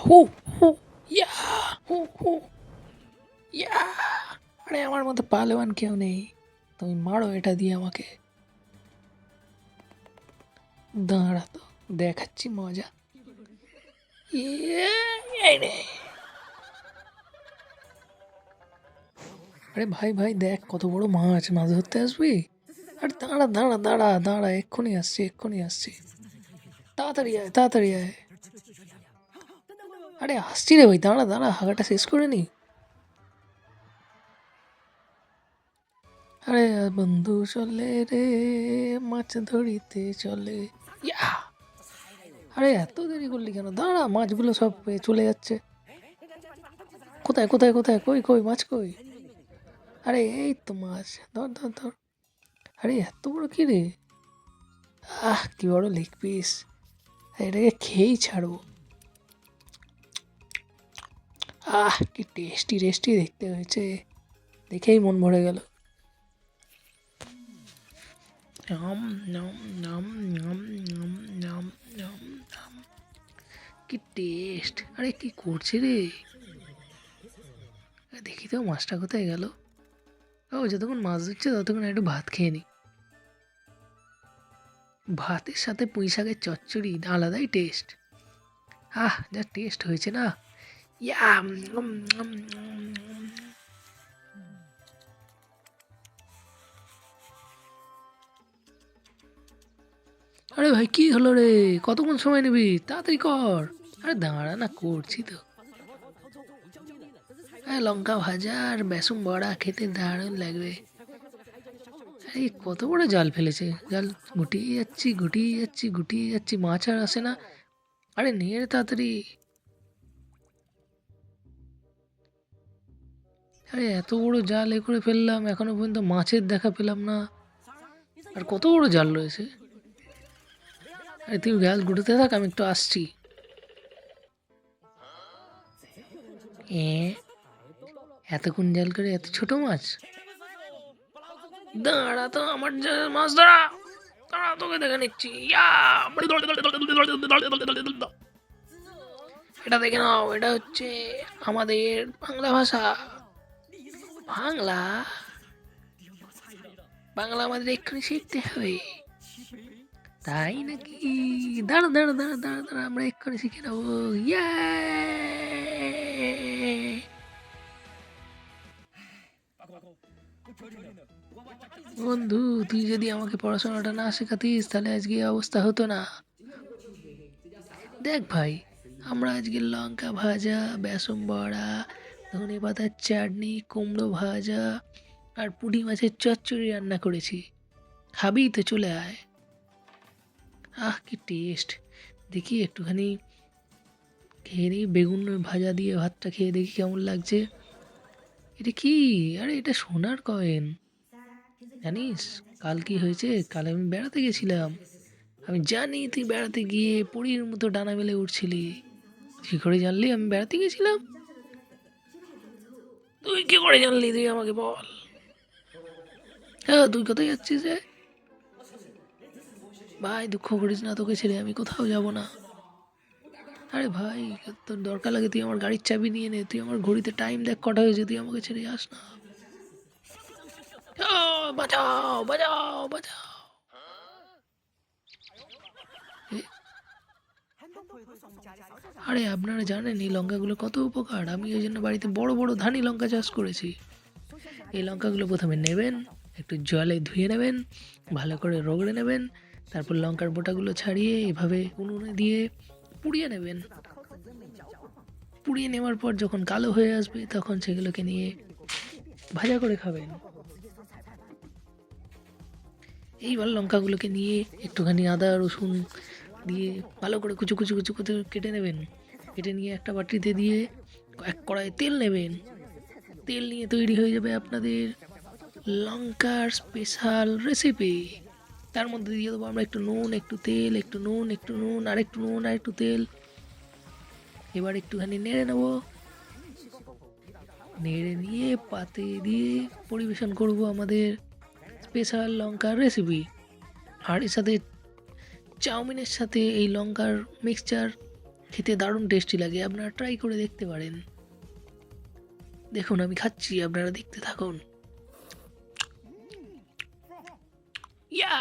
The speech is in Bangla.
হু হু ইয়া হু হু ইয়া। আরে আমার মতো পালোয়ান কেউ নেই, তুমি মারো এটা দিয়ে আমাকে। দাঁড়া তো, দেখাচ্ছি মজা। ইয়ে, এই রে। আরে ভাই ভাই দেখ কত বড় মাছ, মাছ ধরতে আসবি? আরে দাঁড়া দাঁড়া দাঁড়া দাঁড়া, এক্ষুনি আসছি এক্ষুনি আসছি। তাড়াতাড়ি আয় তাড়াতাড়ি আয়। আরে আসছি রে ভাই, দাঁড়া দাঁড়া, হাগাটা শেষ করে নি। আরে বন্ধু চলে রে, মাছ ধরিতে চলে। ইয়া। আরে এত দেরি করলি কেন? দাঁড়া, মাছগুলো সব চলে যাচ্ছে। কোথায় কোথায় কোথায়, কই কই মাছ কই? আরে এই তো মাছ, ধর ধর ধর। আরে এত বড় কি রে? কি বড় লেগ পিস, এটাকে খেয়েই ছাড়বো। কি টেস্টি টেস্টি দেখতে হয়েছে, দেখেই মন ভরে গেল। নম নম নম নম নম নম নম নম। কি টেস্ট! আরে কি করছে রে? দেখি তো মাছটা কোথায় গেল। যতক্ষণ মাছ ধরছে ততক্ষণ একটু ভাত খেয়ে নি। ভাতের সাথে পুঁই শাকের চচ্চড়ি আলাদাই টেস্ট। যা টেস্ট হয়েছে না। ইয়াম উম, উম, উম। আরে ভাই কি হলো রে? কতক্ষণ সময় নিবি? তাড়াতাড়ি কর। আরে দাঁড়া না, করছি তো। লঙ্কা ভাজা আর বেসন বড়া খেতে দারুণ লাগবে। এই কত বড় জাল ফেলেছে, জাল গুটিয়ে যাচ্ছি গুটিয়ে যাচ্ছি গুটিয়ে যাচ্ছি, মাছ আর আসে না। আরে নিয়ে রে তাড়াতাড়ি। আরে এত বড় জাল এ করে ফেললাম, এখনো পর্যন্ত মাছের দেখা পেলাম না। আর কত বড় জাল রয়েছে। আরে তুই জাল গুটাতে থাক, আমি একটু আসছি। এ এতক্ষণ জাল করে এত ছোট মাছ? দাঁড়া তো, আমার মাছ ধরা। দাঁড়া, তোকে দেখে নিচ্ছি। এটা দেখে নাও, এটা হচ্ছে আমাদের বাংলা ভাষা। বাংলা, বাংলা আমাদের এক্ষুনি শিখতে হবে। তাই নাকি? দাঁড়া দাঁড়া দাঁড়া দাঁড়া দাঁড়া, আমরা এক্ষুনি শিখে নেবো। ইয়ে! বন্ধু, তুই যদি আমাকে পড়াশোনাটা না শেখাতিস তাহলে আজকে এই অবস্থা হতো না। দেখ ভাই, আমরা আজকে লঙ্কা ভাজা, বেসন বড়া, ধনে পাতার চাটনি, কুমড়ো ভাজা আর পুঁটি মাছের চচ্চড়ি রান্না করেছি। খাবি তো চলে আয়। কি টেস্ট! দেখি একটুখানি খেয়ে নিই, বেগুন ভাজা দিয়ে ভাতটা খেয়ে দেখি কেমন লাগছে। এটা কি? আরে এটা সোনার কয়েন। জানিস কাল কি হয়েছে? কাল আমি বেড়াতে গেছিলাম। আমি জানি তুই বেড়াতে গিয়ে পরীর মতো ডানা মেলে উঠছিলি। কি করে জানলি আমি বেড়াতে গেছিলাম? তুই কি করে জানলি? তুই আমাকে বল। তুই কোথায় যাচ্ছিস রে? ভাই দুঃখ করিস না, তোকে ছেড়ে আমি কোথাও যাব না। আরে ভাই, তোর দরকার লাগে তুই আমার গাড়ির চাবি নিয়ে নে, তুই আমার ঘড়িতে টাইম দেখ কটা হয়েছে, তুই আমাকে ছেড়ে যাস না। বাঁচাও বাঁচাও বাঁচাও। এ, আরে আপনারা জানেন এই লঙ্কাগুলো কত উপকার? আমি ওই জন্য বাড়িতে বড় বড় ধানি লঙ্কা চাষ করেছি। এই লঙ্কাগুলো প্রথমে নেবেন, একটু জলে ধুয়ে নেবেন, ভালো করে রগড়ে নেবেন, তারপর লঙ্কার বোটাগুলো ছাড়িয়ে এভাবে উনুনে দিয়ে পুড়িয়ে নেবেন। পুড়িয়ে নেওয়ার পর যখন কালো হয়ে আসবে তখন সেগুলোকে নিয়ে ভাজা করে খাবেন। এইবার লঙ্কাগুলোকে নিয়ে একটুখানি আদা রসুন দিয়ে ভালো করে কুচু কুচু কুচু কুচু কেটে নেবেন। কেটে নিয়ে একটা বাটিতে দিয়ে এক কড়াই তেল নেবেন। তেল নিয়ে তৈরি হয়ে যাবে আপনাদের লঙ্কার স্পেশাল রেসিপি। তার মধ্যে দিয়ে দেবো আমরা একটু নুন, একটু তেল, একটু নুন, একটু নুন, আর একটু নুন, আর একটু তেল। এবার একটুখানি নেড়ে নেবো। নেড়ে নিয়ে পাতে দিয়ে পরিবেশন করব আমাদের স্পেশাল লঙ্কার রেসিপি। আর এর সাথে চাউমিনের সাথে এই লঙ্কার মিক্সচার খেতে দারুণ টেস্টি লাগে, আপনারা ট্রাই করে দেখতে পারেন। দেখুন আমি খাচ্ছি, আপনারা দেখতে থাকুন। ইয়া